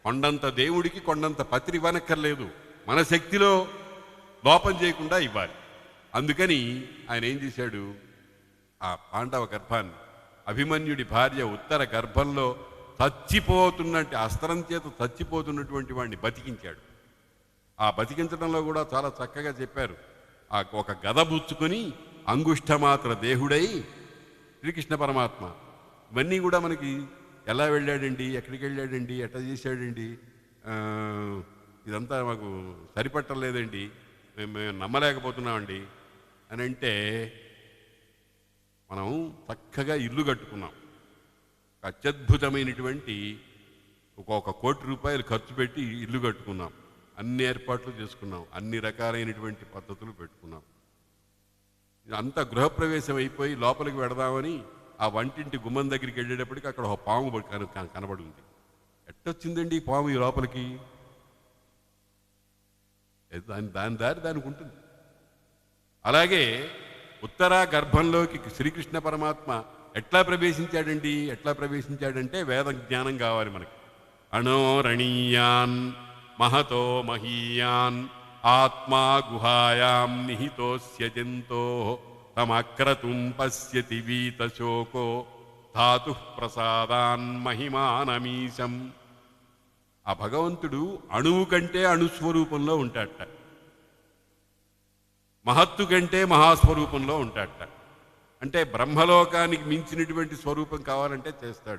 కొండంత దేవుడికి కొండంత పత్రి ఇవ్వనక్కర్లేదు, మన శక్తిలో లోపం చేయకుండా ఇవ్వాలి. అందుకని ఆయన ఏం చేశాడు, ఆ పాండవ గర్భాన్ని, అభిమన్యుడి భార్య ఉత్తర గర్భంలో చచ్చిపోతున్నట్టు అస్త్రం చేత చచ్చిపోతున్నటువంటి వాడిని బతికించాడు. ఆ బతికించడంలో కూడా చాలా చక్కగా చెప్పారు. ఆ ఒక గద బుచ్చుకొని అంగుష్ఠమాత్ర దేహుడై శ్రీకృష్ణ పరమాత్మ ఇవన్నీ కూడా మనకి ఎలా వెళ్ళాడండి, ఎక్కడికి వెళ్ళాడండి, ఎట్లా చేశాడండి, ఇదంతా మాకు సరిపట్టలేదండి, మేము నమ్మలేకపోతున్నామండి అని అంటే, మనం చక్కగా ఇల్లు కట్టుకున్నాం, అత్యద్భుతమైనటువంటి ఒక 1 కోటి రూపాయలు ఖర్చు పెట్టి ఇల్లు కట్టుకున్నాం, అన్ని ఏర్పాట్లు చేసుకున్నాం, అన్ని రకాలైనటువంటి పద్ధతులు పెట్టుకున్నాం. అంతా గృహప్రవేశం అయిపోయి లోపలికి వెడదామని ఆ వంటింటి గుమ్మం దగ్గరికి వెళ్ళేటప్పటికి అక్కడ ఒక పాము కనబడి ఉంది. ఎట్టొచ్చిందండి ఈ పాము ఈ లోపలికి? దాని దారి దానికి ఉంటుంది. అలాగే ఉత్తరా గర్భంలోకి శ్రీకృష్ణ పరమాత్మ ఎట్లా ప్రవేశించాడంటే వేద జ్ఞానం కావాలి మనకి. అణోరణీయాన్ మహతో మహీయాన్ ఆత్మా గుహాయాం నిహితోస్య జంతో తమక్రతుం పశ్యతి వీతశోకో ధాతు ప్రసాదాన్ మహిమానమీశం. ఆ భగవంతుడు అణువు కంటే అణుస్వరూపంలో ఉంటాడట, మహత్తు కంటే మహాస్వరూపంలో ఉంటాడట. అంటే బ్రహ్మలోకానికి మించినటువంటి స్వరూపం కావాలంటే చేస్తాడు.